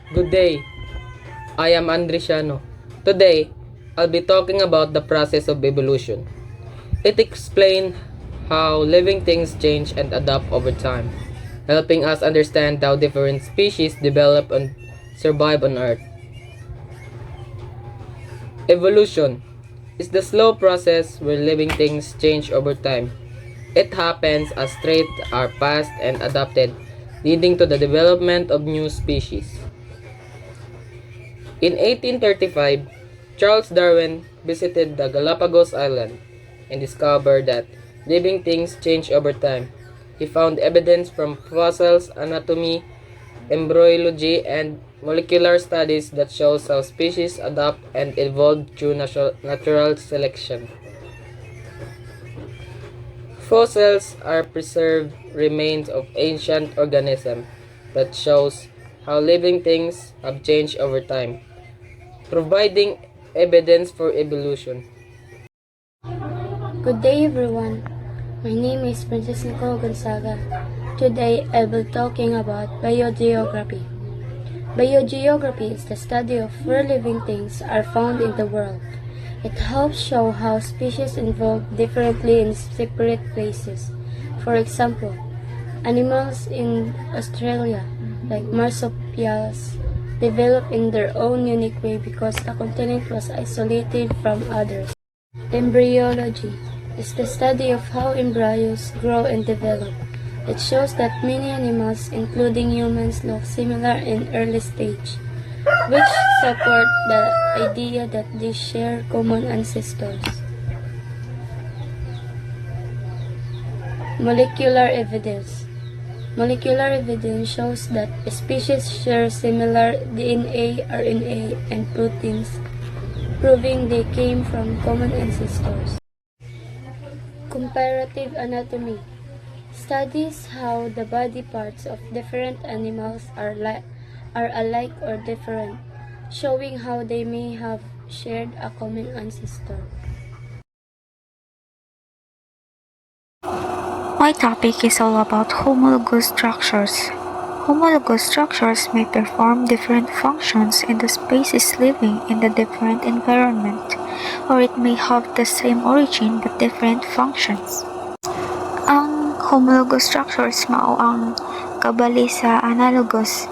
Good day, I am Andriciano. Today, I'll be talking about the process of evolution. It explains how living things change and adapt over time, helping us understand how different species develop and survive on Earth. Evolution is the slow process where living things change over time. It happens as traits are passed and adapted, leading to the development of new species. In 1835, Charles Darwin visited the Galapagos Island and discovered that living things change over time. He found evidence from fossils, anatomy, embryology, and molecular studies that shows how species adapt and evolve through natural selection. Fossils are preserved remains of ancient organisms that shows how living things have changed over time, providing evidence for evolution. Good day everyone. My name is Princess Nicole Gonzaga. Today I will be talking about biogeography. Biogeography is the study of where living things are found in the world. It helps show how species evolve differently in separate places. For example, animals in Australia, like marsupials, developed in their own unique way because the continent was isolated from others. Embryology is the study of how embryos grow and develop. It shows that many animals, including humans, look similar in early stage, which support the idea that they share common ancestors. Molecular evidence. Molecular evidence shows that species share similar DNA, RNA, and proteins, proving they came from common ancestors. Comparative anatomy studies how the body parts of different animals are alike or different, showing how they may have shared a common ancestor. My topic is all about homologous structures. Homologous structures may perform different functions in the species living in the different environment, or it may have the same origin but different functions. Ang homologous structures mao ang kabali sa analogous.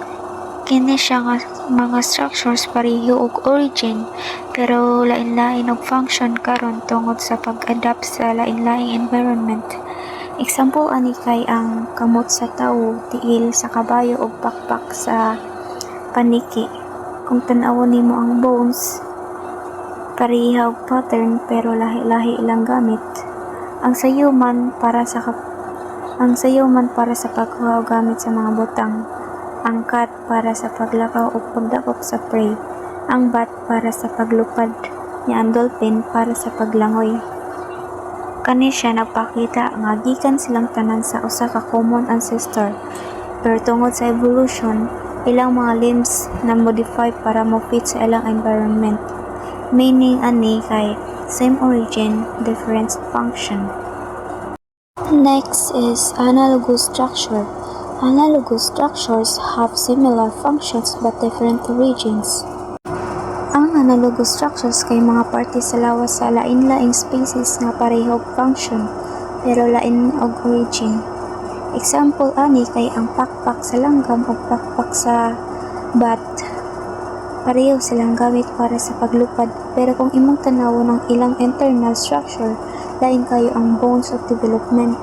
Kini siya nga mga structures pareho og origin pero lain-lain og function karon tungod sa pag-adapt sa lain-laing environment. Example ani kay ang kamot sa tawo, tiil sa kabayo ug pakpak sa paniki. Kung tan-awon nimo ang bones, pareha og pattern pero lahi-lahi ilang gamit. Ang sayuman para sa pagkuha og gamit sa mga butang. Ang cat para sa paglakaw o pagdakop sa prey. Ang bat para sa paglupad. Ang dolphin para sa paglangoy. Kani siya nagpakita nga gikan silang tanan sa usa ka common ancestor. Pero tungod sa evolution, ilang mga limbs na modify para mo fit sa ilang environment. Meaning ani kay same origin, different function. Next is analogous structure. Analogous structures have similar functions but different origins. Ang analogous structures kay mga parte sa lawas sa lain-laing species nga parehog function pero lain og origin. Example ani kay ang pakpak sa langgam o pakpak sa bat. Pareho silang gamit para sa paglupad pero kung imong tanawon ang ilang internal structure, lain kayo ang bones of development.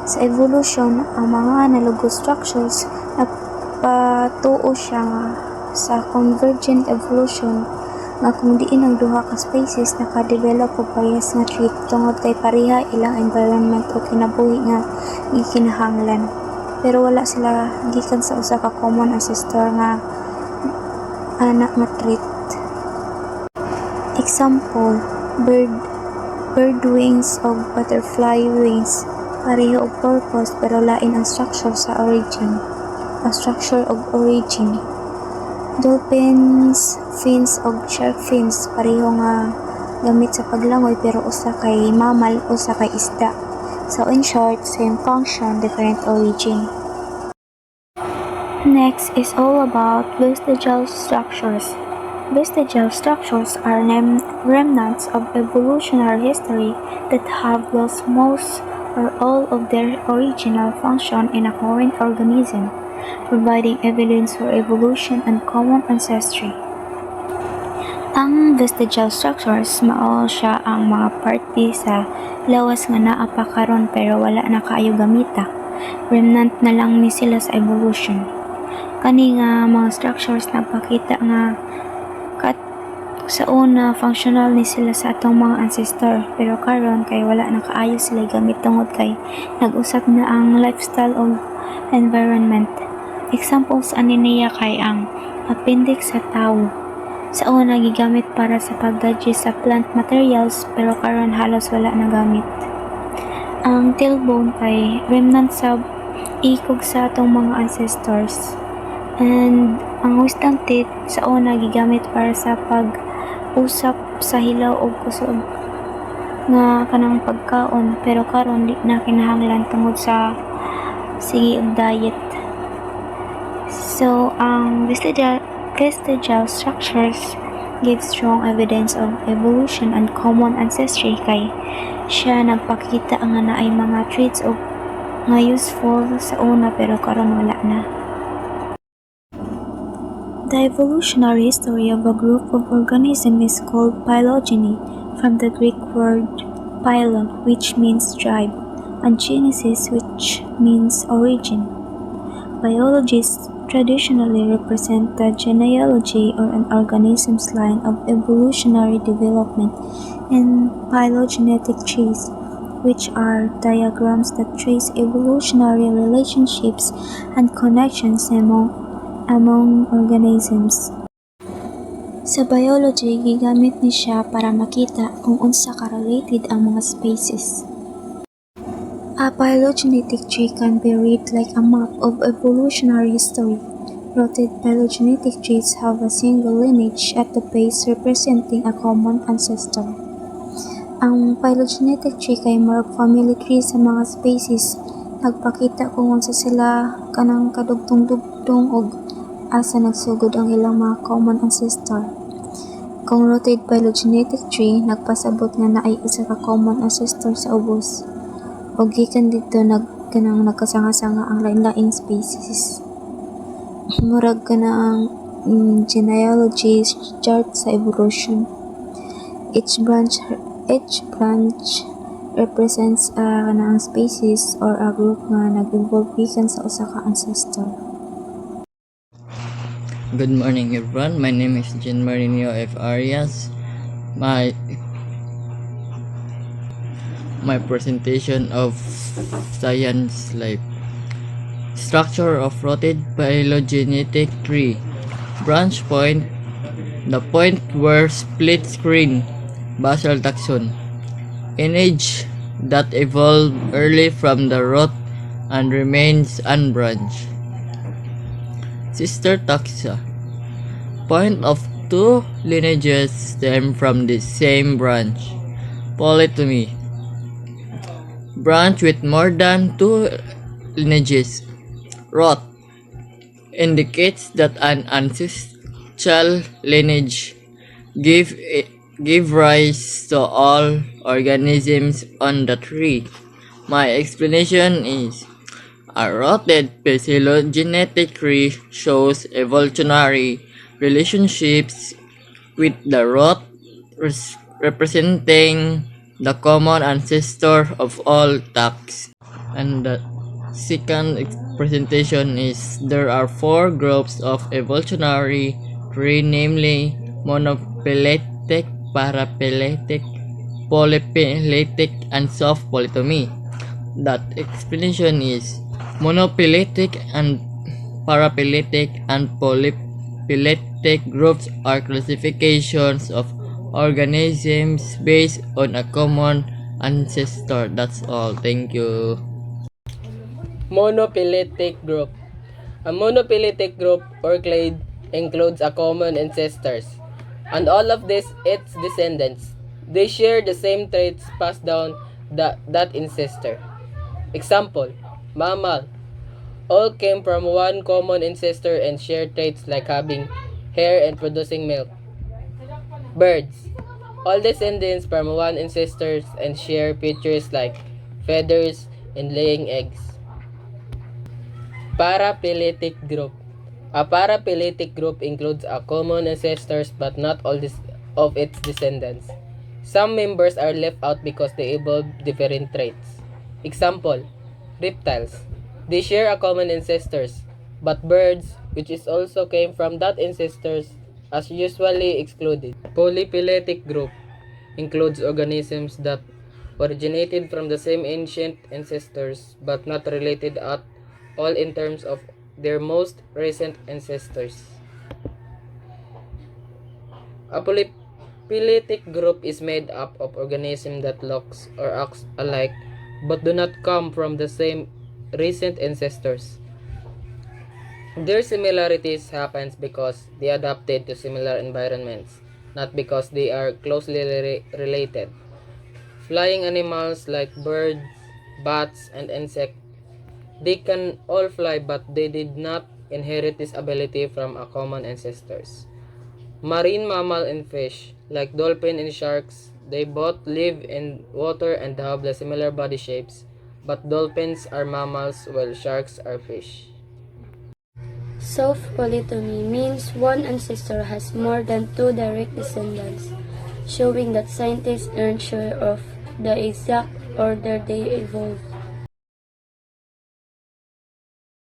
Sa evolution, ang mga analogous structures nagpatuo siya nga sa convergent evolution nga kung diin ang duha ka species nakadevelop og parehas nga trait tungod kay pareha ilang environment o kinabuhi nga gikinahanglan. Pero wala sila gikan sa usa ka common ancestor nga anak nga trait. Example, bird wings o butterfly wings pareho og purpose pero lain ang structure sa origin. Ang structure og origin. Dolphins, fins og shark fins pareho nga gamit sa paglangoy pero usa kay mammal, usa kay isda. So in short, same function, different origin. Next is all about vestigial structures. Vestigial structures are remnants of evolutionary history that have lost most or all of their original function in a current organism, providing evidence for evolution and common ancestry. Ang vestigial structures mao siya ang mga parte sa lawas nga naa pa karon pero wala na kaayo gamita. Remnant na lang ni sila sa evolution. Kani nga mga structures nagpakita nga kat sa una functional ni sila sa atong mga ancestor pero karon kay wala na kaayo sila gamit tungod kay nag-usab na ang lifestyle of environment. Examples ani niya kay ang appendix sa tawo. Sa una gigamit para sa pag-digest sa plant materials pero karon halos wala na gamit. Ang tailbone kay remnant sa ikog sa atong mga ancestors. And ang wisdom teeth sa una gigamit para sa pag-usap sa hilaw o kusog nga kanang pagkaon pero karon di na kinahanglan tungod sa sige og diet. So ang vestigial structures give strong evidence of evolution and common ancestry kay siya nagpakita nga naay mga traits of nga useful sa una pero karon wala na. The evolutionary history of a group of organisms is called phylogeny, from the Greek word phylon, which means tribe, and genesis, which means origin. Biologists traditionally represent the genealogy or an organism's line of evolutionary development in phylogenetic trees, which are diagrams that trace evolutionary relationships and connections among organisms. Sa biology, gigamit ni siya para makita kung unsa ka-related ang mga species. A phylogenetic tree can be read like a map of evolutionary history. Rooted phylogenetic trees have a single lineage at the base representing a common ancestor. Ang phylogenetic tree kay marag family tree sa mga species. Nagpakita kung unsa sila kanang kadugtong-dugtong og asa nagsugod ang ilang mga common ancestor. Kung rooted phylogenetic tree, nagpasabot nga naay usa ka common ancestor sa ubos. O gikan dito nagkasanga-sanga ang lain-laing species. Murag ka na ang genealogy chart sa evolution. Each branch represents kanang species or a group nga nag-evolve gikan sa usa ka ancestor. Good morning, everyone. My name is Jean Marinio F. Arias. My presentation of science life. Structure of rooted phylogenetic tree. Branch point. The point where split screen. Basal taxon. Lineage that evolved early from the root and remains unbranched. Sister taxa. Point of two lineages stem from the same branch. Polytomy. Branch with more than two lineages. Root indicates that an ancestral lineage give rise to all organisms on the tree. My explanation is a rooted phylogenetic tree shows evolutionary relationships with the root representing the common ancestor of all taxa. And the second presentation is there are four groups of evolutionary tree, namely monophyletic, paraphyletic, polyphyletic, and soft polytomy. That explanation is monophyletic and paraphyletic and polyphyletic groups are classifications of organisms based on a common ancestor. That's all. Thank you. Monophyletic group. A monophyletic group or clade includes a common ancestors, and all of its descendants. They share the same traits passed down that ancestor. Example: mammal, All came from one common ancestor and share traits like having hair and producing milk. Birds. All descendants from one ancestor and share features like feathers and laying eggs. Paraphyletic group. A paraphyletic group includes a common ancestors but not all of its descendants. Some members are left out because they evolved different traits. Example, reptiles. They share a common ancestors, but birds, which is also came from that ancestors, are usually excluded. Polyphyletic group includes organisms that originated from the same ancient ancestors but not related at all in terms of their most recent ancestors. A polyphyletic group is made up of organisms that looks or acts alike but do not come from the same recent ancestors. Their similarities happens because they adapted to similar environments, not because they are closely related. Flying animals like birds, bats, and insects, they can all fly but they did not inherit this ability from a common ancestors. Marine mammal and fish, like dolphin and sharks, they both live in water and have the similar body shapes, but dolphins are mammals while sharks are fish. Self-polytomy means one ancestor has more than two direct descendants, showing that scientists aren't sure of the exact order they evolved.